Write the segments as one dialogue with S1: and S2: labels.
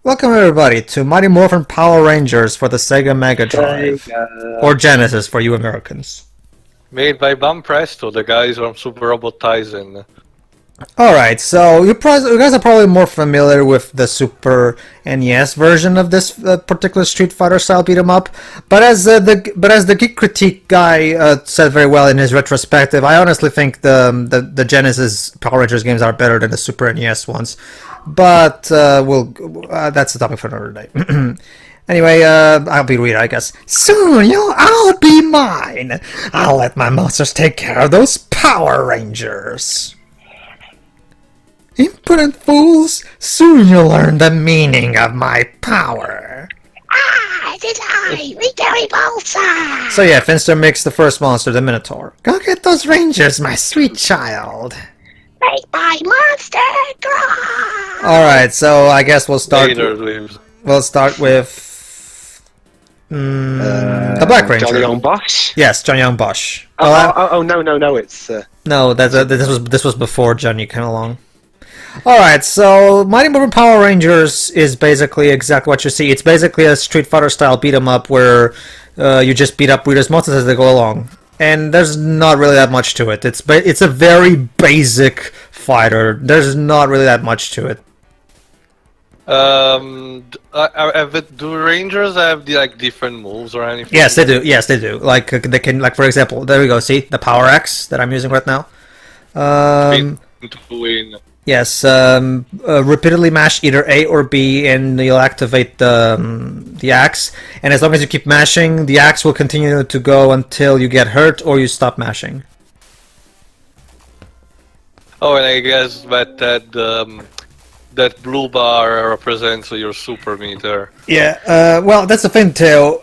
S1: Welcome everybody to Mighty Morphin Power Rangers for the Sega Mega Drive. Or Genesis for you Americans.
S2: Made by Bam Presto, the guys from Super Robot Tyson.
S1: Alright, so you guys are probably more familiar with the Super NES version of this particular Street Fighter style beat 'em up. But as the Geek Critique guy said very well in his retrospective, I honestly think the Genesis Power Rangers games are better than the Super NES ones. But that's a topic for another day. Anyway, I'll be Rita, I guess. Soon I'll be mine. I'll let my monsters take care of those Power Rangers. Impudent fools! Soon you'll learn the meaning of my power.
S3: It is I, Rita Repulsa!
S1: So yeah, Finster makes the first monster, the Minotaur. Go get those Rangers, my sweet child.
S3: Make my monster cry!
S1: Alright, so I guess we'll start with the Black Ranger.
S4: Johnny Young Bosch?
S1: Yes, Johnny Young Bosch.
S4: No, it's...
S1: No, this was before Johnny came along. Alright, so Mighty Morphin Power Rangers is basically exactly what you see. It's basically a Street Fighter style beat 'em up where you just beat up Rita's monsters as they go along. And there's not really that much to it. It's a very basic fighter. There's not really that much to it.
S2: Do Rangers have different moves or anything?
S1: Yes, they do. Yes, they do. Like they can, like for example, there we go. See the Power Axe that I'm using right now. Yes, repeatedly mash either A or B, and you'll activate the axe. And as long as you keep mashing, the axe will continue to go until you get hurt or you stop mashing.
S2: Oh, and I guess that blue bar represents your super meter.
S1: Yeah. Well, that's the thing too.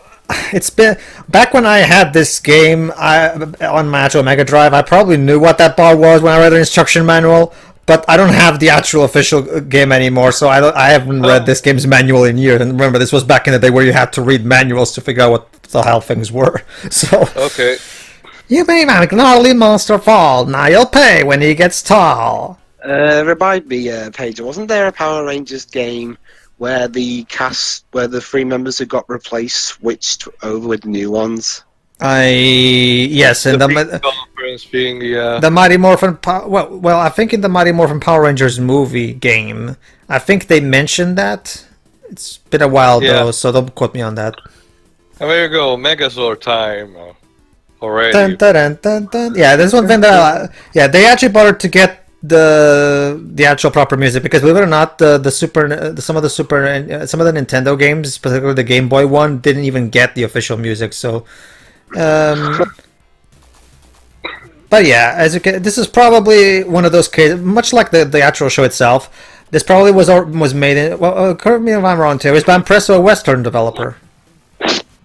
S1: It's been back when I had this game on my actual Mega Drive. I probably knew what that bar was when I read the instruction manual. But I don't have the actual official game anymore, so I haven't read this game's manual in years. And remember, this was back in the day where you had to read manuals to figure out what the hell things were. So
S2: okay.
S1: You made my gnarly monster fall. Now you'll pay when he gets tall.
S4: Remind me, Pedro, wasn't there a Power Rangers game where the three members who got replaced switched over with the new ones?
S1: Yes, and the Mighty Morphin well, I think in the Mighty Morphin Power Rangers movie game, I think they mentioned that. It's been a while though, so don't quote me on that.
S2: And there you go, Megazord time already.
S1: Dun, dun, dun, dun. Yeah, there's one thing that they actually bothered to get the actual proper music, because believe it or not, some of the Nintendo games, particularly the Game Boy one, didn't even get the official music. So. But yeah, this is probably one of those cases, much like the actual show itself. This probably was made in. Well, correct me if I'm wrong too. Is Bam Presto a Western developer?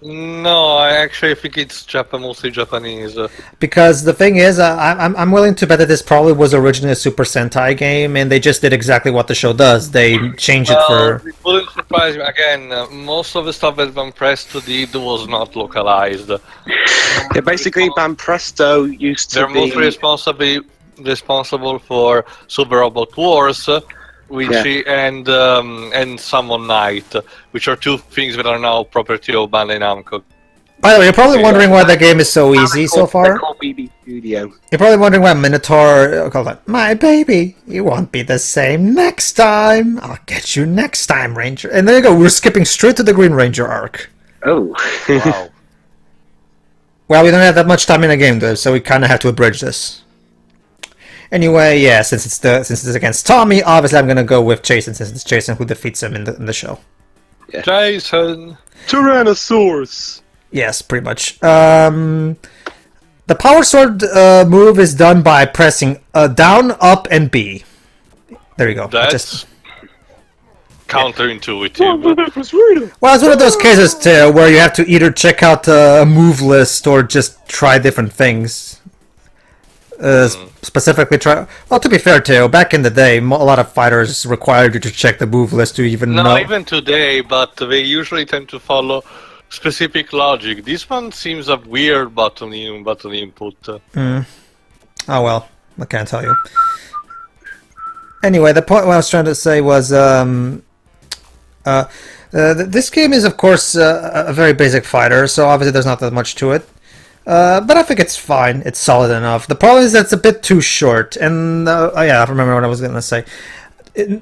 S2: No, I actually think it's mostly Japanese.
S1: Because the thing is, I'm willing to bet that this probably was originally a Super Sentai game, and they just did exactly what the show does. They changed it for.
S2: It wouldn't surprise me. Again, most of the stuff that Bam Presto did was not localized.
S4: Yeah, basically, Bam Presto used to be...
S2: They're mostly responsible for Super Robot Wars, and Summon Night, which are two things that are now property of Bandai Namco.
S1: By the way, you're probably wondering why the game is so easy so far.
S4: BB Studio.
S1: You're probably wondering why Minotaur called that. My baby, you won't be the same next time. I'll get you next time, Ranger. And there you go. We're skipping straight to the Green Ranger arc.
S4: Oh.
S2: Wow.
S1: Well, we don't have that much time in the game, though, so we kind of have to abridge this. Anyway, yeah, since it's against Tommy, obviously I'm gonna go with Jason, since it's Jason who defeats him in the show.
S4: Yeah.
S2: Jason!
S4: Tyrannosaurus!
S1: Yes, pretty much. The Power Sword move is done by pressing down, up, and B. There you go.
S2: That's counterintuitive.
S1: Well, it's one of those cases too where you have to either check out a move list or just try different things. Specifically try. Well, to be fair too, back in the day, a lot of fighters required you to check the move list to even know.
S2: No, even today, but they usually tend to follow specific logic. This one seems a weird button input.
S1: Oh well, I can't tell you. Anyway, the point what I was trying to say was This game is, of course, a very basic fighter, so obviously there's not that much to it. But I think it's fine. It's solid enough. The problem is that it's a bit too short. And yeah, I remember what I was gonna say.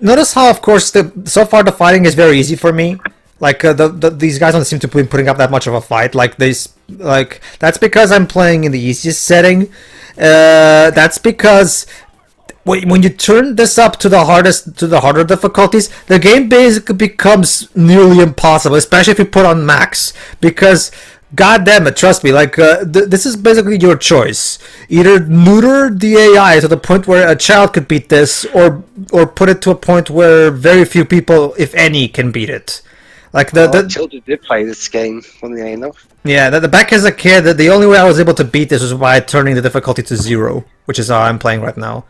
S1: Notice how, of course, so far the fighting is very easy for me. Like these guys don't seem to be putting up that much of a fight. That's because I'm playing in the easiest setting. That's because when you turn this up to the harder difficulties, the game basically becomes nearly impossible, especially if you put on max. Because, god damn it, trust me, this is basically your choice. Either neuter the AI to the point where a child could beat this, or put it to a point where very few people, if any, can beat it.
S4: Children did play this game, funnily enough.
S1: Yeah, back as a kid, the only way I was able to beat this was by turning the difficulty to 0, which is how I'm playing right now.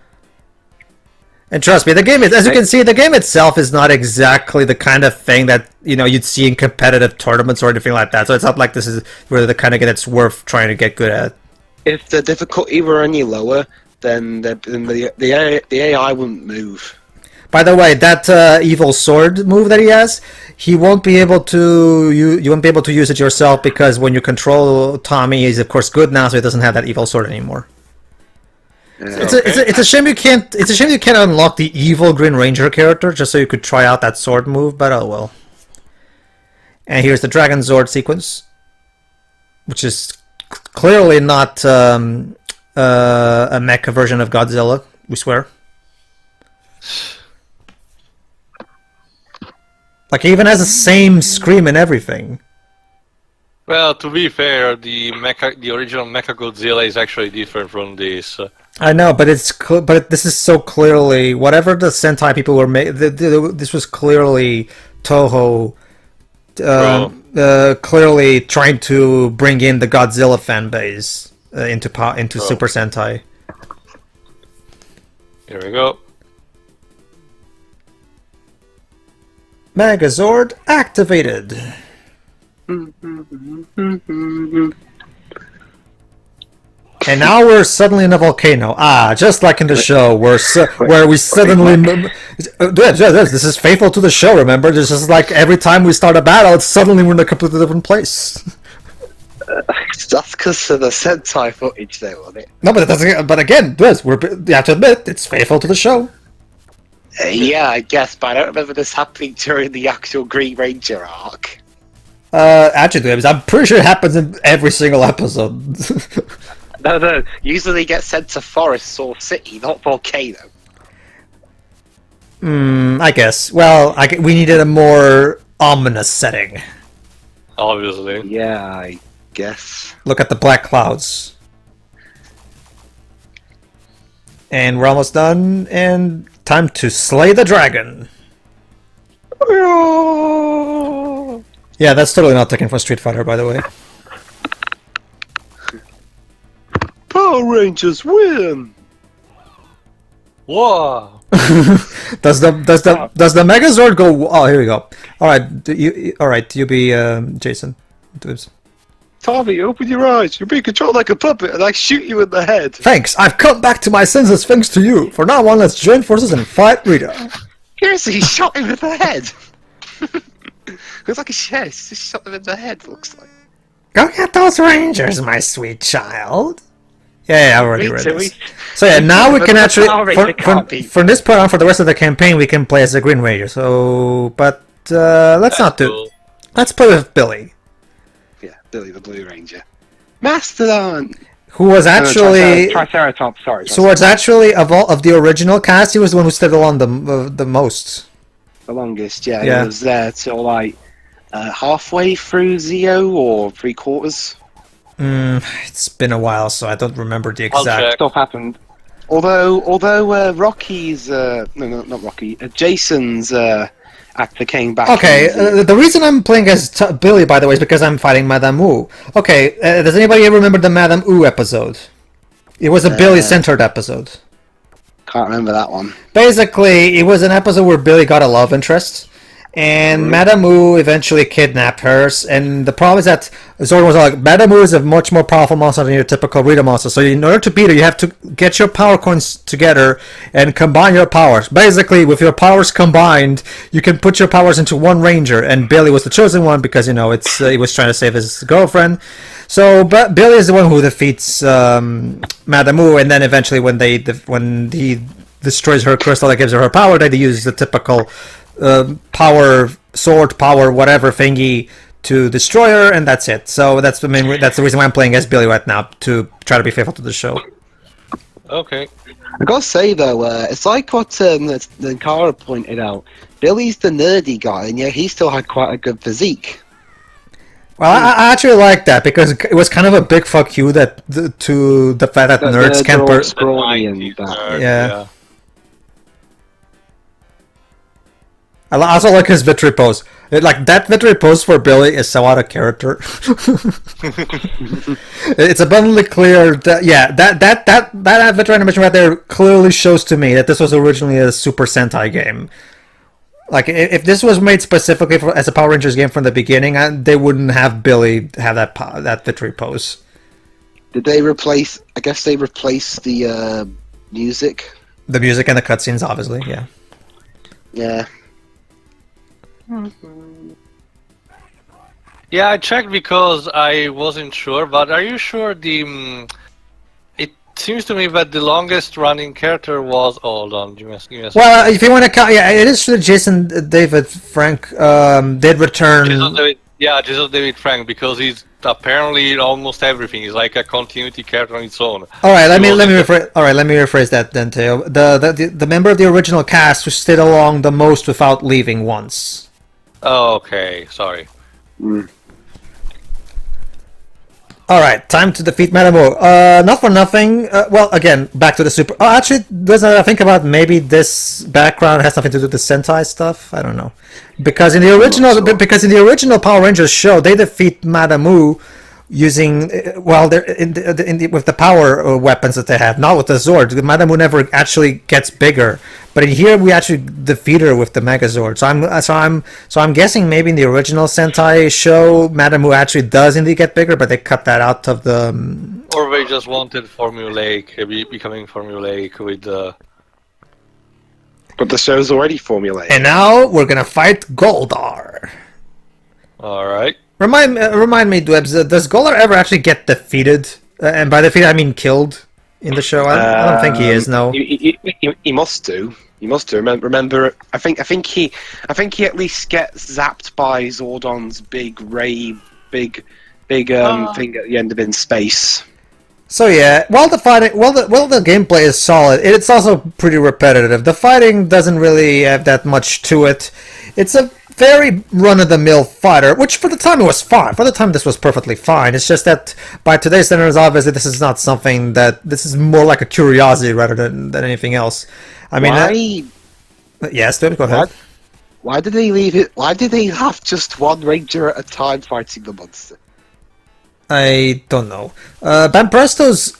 S1: And trust me, the game is, as you can see, the game itself is not exactly the kind of thing that, you'd see in competitive tournaments or anything like that. So it's not like this is really the kind of game that's worth trying to get good at.
S4: If the difficulty were any lower, then the AI wouldn't move.
S1: By the way, that evil sword move that he has, you won't be able to use it yourself, because when you control Tommy, he's of course good now, so he doesn't have that evil sword anymore. It's a shame you can't. It's a shame you can't unlock the evil Green Ranger character just so you could try out that sword move. But oh well. And here's the Dragon Zord sequence, which is clearly not a mecha version of Godzilla. We swear. Like, he even has the same scream and everything.
S2: Well, to be fair, the original Mecha Godzilla is actually different from this.
S1: I know, but this is so clearly whatever the Sentai people were making. This was clearly Toho, clearly trying to bring in the Godzilla fan base into Super Sentai.
S2: Here we go.
S1: Megazord activated. And now we're suddenly in a volcano. Just like in the show, where we suddenly... This is faithful to the show, remember? It's just like every time we start a battle, suddenly we're in a completely different place.
S4: That's because of the Sentai footage, though, wasn't it?
S1: No, but again, you have to admit, it's faithful to the show.
S4: Yeah, I guess, but I don't remember this happening during the actual Green Ranger arc.
S1: Actually, I'm pretty sure it happens in every single episode.
S4: No. Usually they get sent to forests or city, not volcano.
S1: I guess. Well, we needed a more ominous setting.
S2: Obviously.
S4: Yeah, I guess.
S1: Look at the black clouds. And we're almost done, and time to slay the dragon. Yeah, that's totally not taken from Street Fighter, by the way.
S4: Power Rangers win!
S2: Whoa!
S1: Does the Megazord go? Oh, here we go. All right, you be Jason.
S4: Tommy, open your eyes. You're being controlled like a puppet, and I shoot you in the head.
S1: Thanks. I've come back to my senses thanks to you. For now on, let's join forces and fight Rita.
S4: Seriously, he shot him in the head. It was like a chest. Just shot him in the head. Looks like.
S1: Go get those Rangers, my sweet child. Yeah, I've already read this. So yeah, now we can actually, from this point on, for the rest of the campaign, we can play as the Green Ranger. So, but let's not do.
S2: Cool.
S1: Let's play with Billy.
S4: Yeah, Billy the Blue Ranger. Mastodon!
S1: Who was actually...
S4: Triceratops, sorry.
S1: So was actually, of the original cast, he was the one who stayed along the most.
S4: The longest, yeah. He was there till like halfway through Zeo, or 3/4.
S1: It's been a while, so I don't remember the exact...
S4: Stuff happened. Although Rocky's... no, not Rocky. Jason's actor came back.
S1: Okay, the reason I'm playing as Billy, by the way, is because I'm fighting Madame Wu. Okay, does anybody remember the Madame Wu episode? It was a Billy-centered episode.
S4: Can't remember that one.
S1: Basically, it was an episode where Billy got a love interest, and Madamu eventually kidnapped her. And the problem is that Zordon was like, Madamu is a much more powerful monster than your typical Rita monster. So in order to beat her, you have to get your power coins together and combine your powers. Basically, with your powers combined, you can put your powers into one ranger. And Billy was the chosen one because he was trying to save his girlfriend. So, but Billy is the one who defeats Madamu, and then eventually, when he destroys her crystal that gives her power, they use the typical power sword, power whatever thingy to destroy her, and that's it. So that's the reason why I'm playing as Billy right now, to try to be faithful to the show.
S2: Okay.
S4: I gotta say though, it's like what Nankara pointed out. Billy's the nerdy guy, and yet he still had quite a good physique.
S1: Well, I actually like that because it was kind of a big fuck you to the fact that nerds can't.
S4: Scrawny and that.
S1: Yeah. I also like his victory pose. Like that victory pose for Billy is so out of character. It's abundantly clear that that victory animation right there clearly shows to me that this was originally a Super Sentai game. Like if this was made specifically as a Power Rangers game from the beginning, they wouldn't have Billy have that victory pose.
S4: Did they replace? I guess they replaced the music.
S1: The music and the cutscenes, obviously, yeah.
S4: Yeah.
S2: Yeah, I checked because I wasn't sure, but are you sure it seems to me that the longest running character was... hold on, give me a second.
S1: Well, if you want to count... Yeah, it is true that Jason David Frank did return...
S2: Jason David Frank, because he's apparently almost everything. He's like a continuity character on its own.
S1: Alright, let me rephrase that then, Teo. The member of the original cast who stayed along the most without leaving once.
S2: Oh, okay, sorry.
S1: Alright, time to defeat Madamu. Not for nothing. Well, again, back to the Super... Oh, actually, I think about maybe this background has something to do with the Sentai stuff. I don't know. Because in the original Power Rangers show, they defeat Madamu using with the power weapons that they have, not with the Zord. Madamu never actually gets bigger, but in here we actually defeat her with the Megazord. So I'm guessing maybe in the original Sentai show, Madamu actually does indeed get bigger, but they cut that out of the.
S2: Or they just wanted formulaic, becoming formulaic with the.
S4: But the show's already formulaic.
S1: And now we're gonna fight Goldar.
S2: All right.
S1: Remind me, Dwebs, does Goldar ever actually get defeated? And by defeated, I mean killed in the show. I don't think he is. No,
S4: he must do. He must do. Remember, I think he at least gets zapped by Zordon's big thing at the end of in space.
S1: So yeah, while the gameplay is solid, it's also pretty repetitive. The fighting doesn't really have that much to it. It's a very run-of-the-mill fighter, which for the time it was fine. For the time this was perfectly fine. It's just that by today's standards, obviously this is not something that... This is more like a curiosity rather than anything else. I mean... Yes, go ahead.
S4: Why did they leave it? Why did they have just one ranger at a time fighting the monster?
S1: I don't know. Banpresto's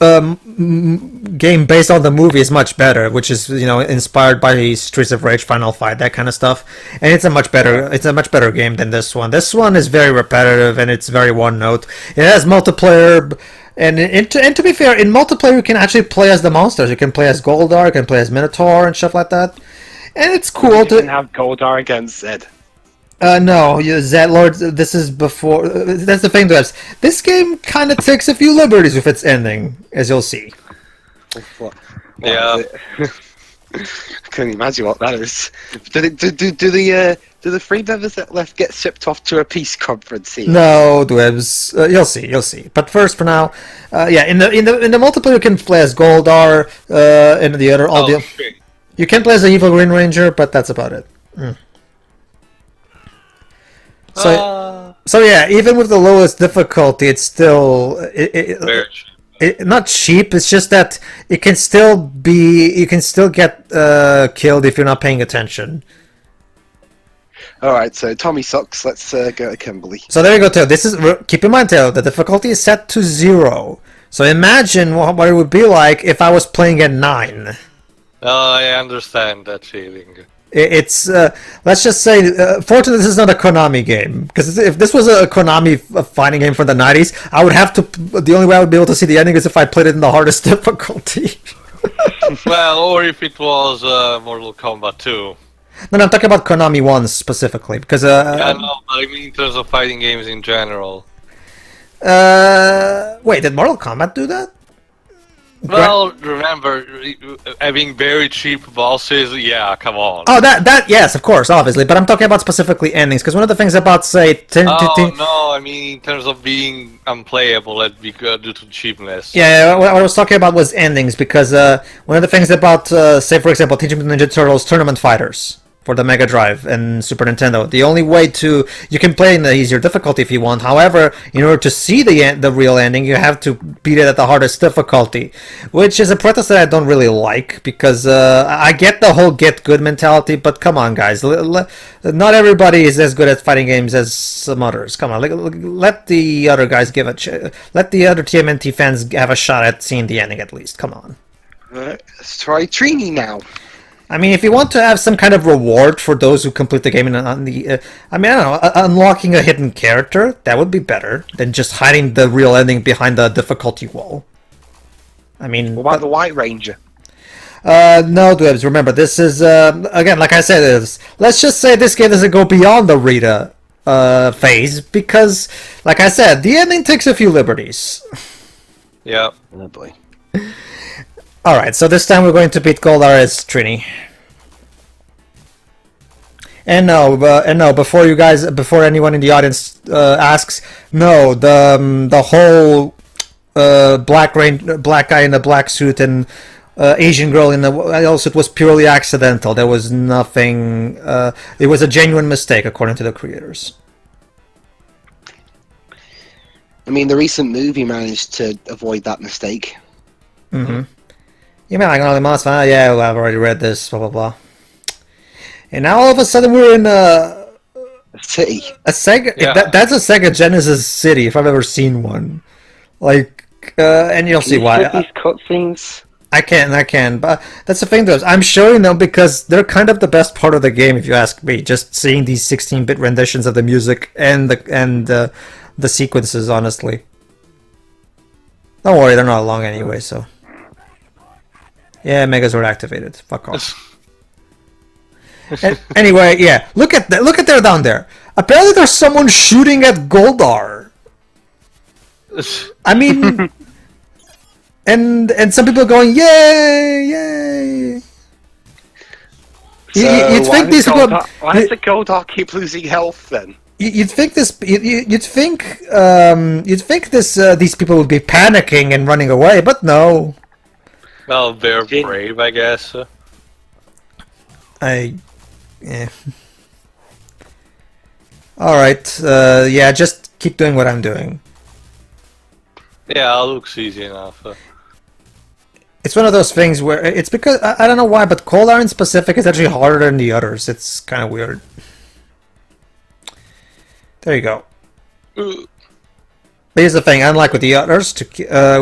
S1: game based on the movie is much better, which is inspired by Streets of Rage, Final Fight, that kind of stuff, and it's a much better game than this one. This one is very repetitive and it's very one note. It has multiplayer, and to be fair, in multiplayer you can actually play as the monsters. You can play as Goldar, you can play as Minotaur and stuff like that, and it's cool
S4: you can have Goldar against Zed.
S1: No, Lord, this is before... That's the thing, Dwebs. This game kind of takes a few liberties with its ending, as you'll see.
S2: Yeah.
S4: I couldn't imagine what that is. Do the three members that left get shipped off to a peace conference here?
S1: No, Dwebs. You'll see. But first, for now, in the multiplayer you can play as Goldar, and the other... You can play as the evil Green Ranger, but that's about it. So yeah, even with the lowest difficulty, it's still not cheap. It's just that you can still get killed if you're not paying attention.
S4: All right, so Tommy sucks. Let's go to Kimberly.
S1: So there you go, Teo. Keep in mind, Teo, the difficulty is set to 0. So imagine what it would be like if I was playing at 9.
S2: I understand that feeling.
S1: It's let's just say, fortunately, this is not a Konami game, because if this was a Konami fighting game from the 90s, I would have to. The only way I would be able to see the ending is if I played it in the hardest difficulty.
S2: Well, or if it was Mortal Kombat 2.
S1: No, I'm talking about Konami 1 specifically, because
S2: Yeah, no, but I mean in terms of fighting games in general.
S1: wait, did Mortal Kombat do that?
S2: Well, remember, having very cheap bosses, yeah, come on.
S1: Oh, that yes, of course, obviously, but I'm talking about specifically endings, because one of the things about, say,
S2: No, I mean in terms of being unplayable due to cheapness.
S1: Yeah, what I was talking about was endings, because one of the things about, say, for example, Teenage Mutant Ninja Turtles Tournament Fighters for the Mega Drive and Super Nintendo, the only way to... You can play in the easier difficulty if you want, however, in order to see the real ending, you have to beat it at the hardest difficulty, which is a practice that I don't really like, because I get the whole get good mentality, but come on, guys, not everybody is as good at fighting games as some others. Come on, let the other guys let the other TMNT fans have a shot at seeing the ending at least. Come on.
S4: Let's try Trini now.
S1: I mean, if you want to have some kind of reward for those who complete the game on the, I don't know, unlocking a hidden character, that would be better than just hiding the real ending behind the difficulty wall. I mean,
S4: What about the White Ranger?
S1: no, Dwebs, remember, this is, again, like I said, let's just say this game doesn't go beyond the Rita phase, because, like I said, the ending takes a few liberties.
S2: Yeah.
S4: Oh boy.
S1: Alright, so this time we're going to beat Goldar as Trini. And no, before anyone in the audience asks, no, the whole black guy in the black suit and Asian girl in the yellow suit was purely accidental. There was nothing. It was a genuine mistake, according to the creators.
S4: I mean, the recent movie managed to avoid that mistake.
S1: Mm-hmm. You mean like only months? Yeah, well, I've already read this. Blah blah blah. And now all of a sudden we're in
S4: A city.
S1: a Sega.
S2: Yeah.
S1: That's a Sega Genesis city if I've ever seen one. Like, and you'll see why.
S4: These cutscenes.
S1: I can, but that's the thing though. I'm showing them because they're kind of the best part of the game, if you ask me. Just seeing these 16-bit renditions of the music and the sequences, honestly. Don't worry, they're not long anyway, so. Yeah, Megazord activated. Fuck off. Anyway, yeah. Look at there down there. Apparently, there's someone shooting at Goldar. I mean, and some people are going, yay, yay. You'd think these people.
S4: Why does the Goldar keep losing health then?
S1: You'd think this. You'd think this. These people would be panicking and running away, but no.
S2: Well, they're brave, I guess.
S1: Yeah. Alright, yeah, just keep doing what I'm doing.
S2: Yeah, it looks easy enough.
S1: It's one of those things where it's because I don't know why, but Cold Iron specific is actually harder than the others. It's kind of weird. There you go. But here's the thing, unlike with the others,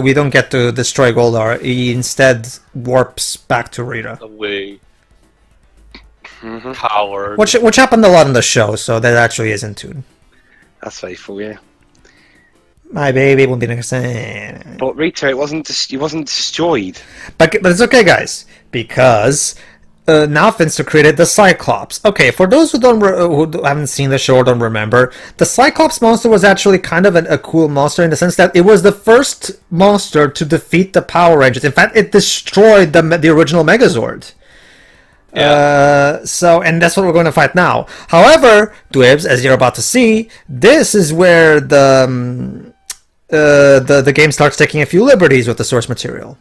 S1: we don't get to destroy Goldar. He instead warps back to Rita.
S2: Away. Coward.
S1: Which happened a lot in the show, so that actually is in tune.
S4: That's faithful, yeah.
S1: My baby won't be next time.
S4: But Rita, it wasn't destroyed.
S1: But it's okay, guys, because now Finster created the Cyclops. Okay, for those who who haven't seen the show or don't remember, the Cyclops monster was actually kind of a cool monster in the sense that it was the first monster to defeat the Power Rangers. In fact, it destroyed the original Megazord.
S2: Yeah.
S1: And that's what we're going to fight now. However, Dwebs, as you're about to see, this is where the game starts taking a few liberties with the source material.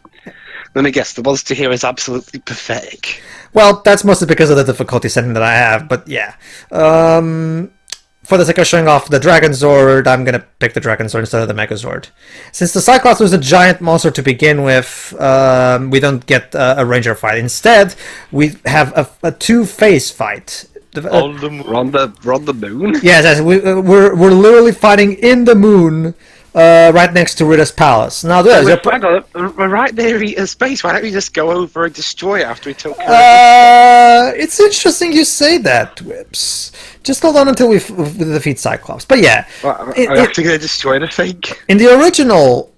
S4: Let me guess, the monster here is absolutely pathetic.
S1: Well, that's mostly because of the difficulty setting that I have, but yeah. For the sake of showing off the Dragon Zord, I'm gonna pick the Dragon Zord instead of the Megazord. Since the Cyclops was a giant monster to begin with, we don't get a Ranger fight. Instead, we have a two-phase fight.
S2: On the moon.
S4: We're on the moon?
S1: Yes, we're literally fighting in the moon right next to Rita's palace. Now, there's
S4: We're right near Rita's space. Why don't we just go over and destroy it after we took her?
S1: it's interesting you say that, Whips. Just hold on until we defeat Cyclops. But yeah,
S4: Are we actually going to destroy the thing?
S1: in the original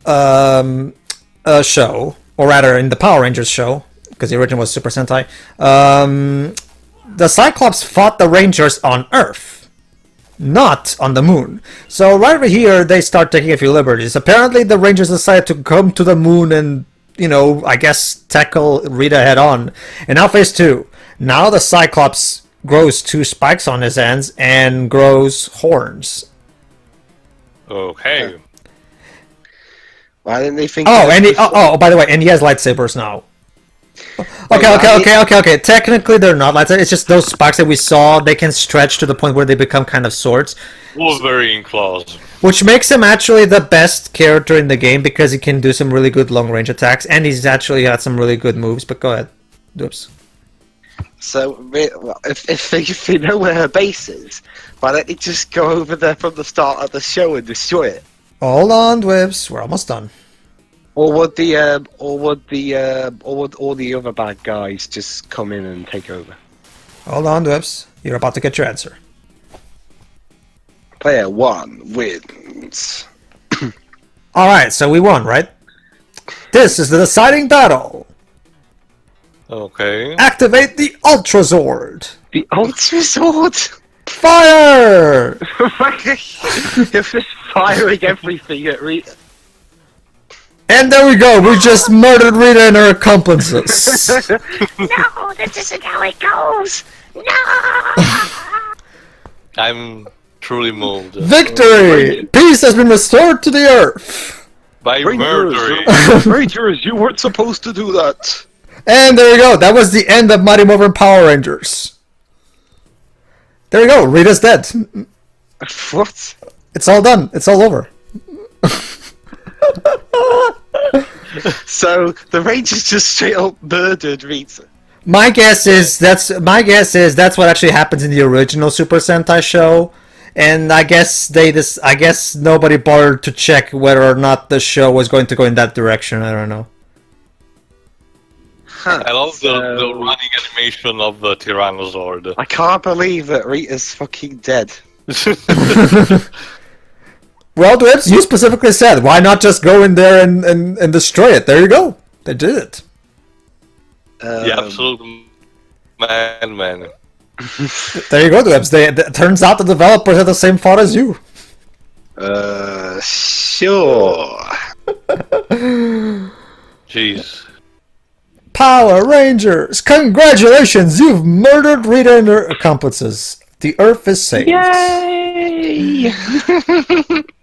S1: show, or rather in the Power Rangers show, because the original was Super Sentai, the Cyclops fought the Rangers on Earth, not on the moon. So right over here, they start taking a few liberties. Apparently, the Rangers decided to come to the moon and, I guess, tackle Rita head on. And now phase 2. Now the Cyclops grows 2 spikes on his ends and grows horns.
S2: Okay.
S4: Why didn't they think?
S1: Oh, and by the way, and he has lightsabers now. Okay. Technically, they're not lightsabers. It's just those spikes that we saw. They can stretch to the point where they become kind of swords.
S2: Wolverine claws.
S1: Which makes him actually the best character in the game because he can do some really good long-range attacks, and he's actually had some really good moves. But go ahead. Oops.
S4: So, if they know where her base is, why don't they just go over there from the start of the show and destroy it?
S1: Hold on, Dwibs. We're almost done.
S4: Or would all the other bad guys just come in and take over?
S1: Hold on, Dwibs. You're about to get your answer.
S4: Player 1 wins.
S1: Alright, so we won, right? This is the deciding battle.
S2: Okay.
S1: Activate the Ultra Zord.
S4: The Ultra Sword?
S1: Fire!
S4: If just firing everything at Rita.
S1: And there we go. We just murdered Rita and her accomplices.
S3: No, this isn't how it goes. No.
S2: I'm truly moved.
S1: Victory! Peace has been restored to the Earth.
S2: By murdering.
S4: Rangers, you weren't supposed to do that.
S1: And there you go. That was the end of Mighty Morphin Power Rangers. There you go. Rita's dead.
S4: What?
S1: It's all done. It's all over.
S4: So the Rangers just straight up murdered Rita.
S1: My guess is that's what actually happens in the original Super Sentai show, and I guess nobody bothered to check whether or not the show was going to go in that direction. I don't know.
S4: Huh.
S2: I love the running animation of the Tyrannosaur.
S4: I can't believe that Rita's fucking dead.
S1: Well, Dwibs, you specifically said, why not just go in there and destroy it? There you go. They did it.
S2: The absolute man.
S1: There you go, Dwibs. It turns out the developers had the same thought as you.
S4: Sure.
S2: Jeez.
S1: Power Rangers, congratulations! You've murdered Rita and her accomplices. The Earth is saved.
S4: Yay!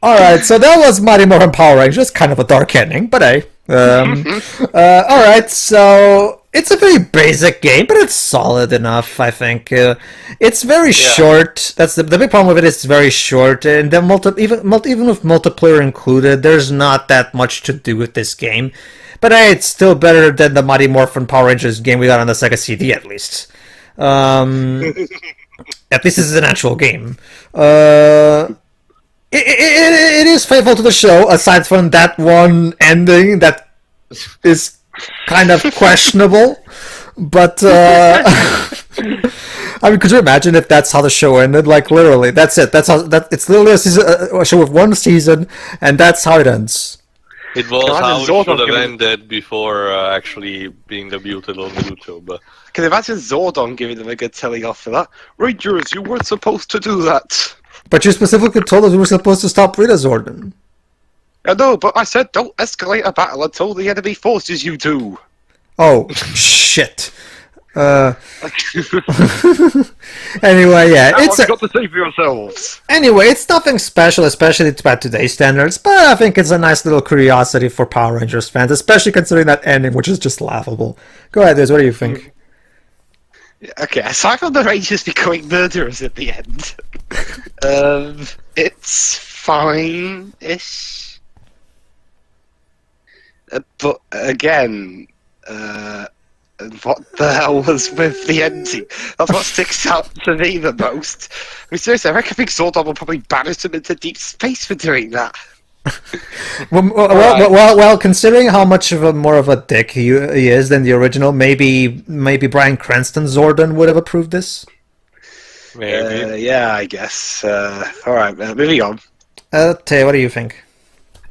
S1: Alright, so that was Mighty Morphin Power Rangers. Kind of a dark ending, but hey. Alright, so it's a very basic game, but it's solid enough, I think. It's very short. That's the big problem with it. It's very short, and then even with multiplayer included, there's not that much to do with this game. But hey, it's still better than the Mighty Morphin Power Rangers game we got on the Sega CD, at least. At least this is an actual game. It is faithful to the show, aside from that one ending that is kind of questionable. But, I mean, could you imagine if that's how the show ended? Like, literally, that's it. It's literally a show with one season, and that's how it ends.
S2: It was how it should have ended before actually being debuted on YouTube.
S4: Can you imagine Zordon giving them a good telling off for that? Rangers, you weren't supposed to do that.
S1: But you specifically told us we were supposed to stop Rita Zordon.
S4: I know, but I said don't escalate a battle until the enemy forces you to.
S1: Oh, shit. Anyway, yeah,
S4: It's got to say for yourselves.
S1: Anyway, it's nothing special, especially by today's standards, but I think it's a nice little curiosity for Power Rangers fans, especially considering that ending, which is just laughable. Go ahead, Liz, what do you think?
S4: Okay, aside from the Rangers becoming murderers at the end, it's fine-ish. But again, what the hell was with the ending? That's what sticks out to me the most. I mean, seriously, I think Zordon will probably banish him into deep space for doing that.
S1: Well, considering how much of a more of a dick he is than the original, maybe Bryan Cranston's Zordon would have approved this.
S2: Maybe.
S4: Yeah, I guess. All right, moving on.
S1: Tay, what do you think?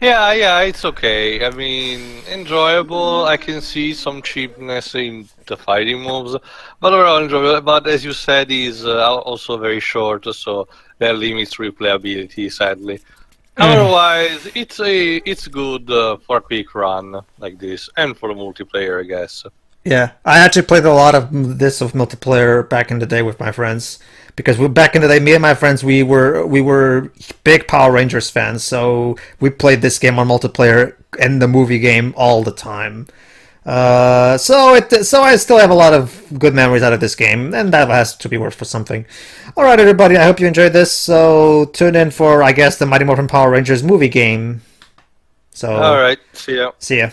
S2: Yeah, it's okay. I mean, enjoyable. I can see some cheapness in the fighting moves, but overall enjoyable. But as you said, he's also very short, so that limits replayability, sadly. Otherwise, it's good for a quick run like this, and for multiplayer, I guess.
S1: Yeah, I actually played a lot of this of multiplayer back in the day with my friends because back in the day, me and my friends we were big Power Rangers fans, so we played this game on multiplayer and the movie game all the time. So I still have a lot of good memories out of this game, and that has to be worth for something. All right, everybody, I hope you enjoyed this. So tune in for, I guess, the Mighty Morphin Power Rangers movie game. So
S2: All right, see ya.
S1: see ya.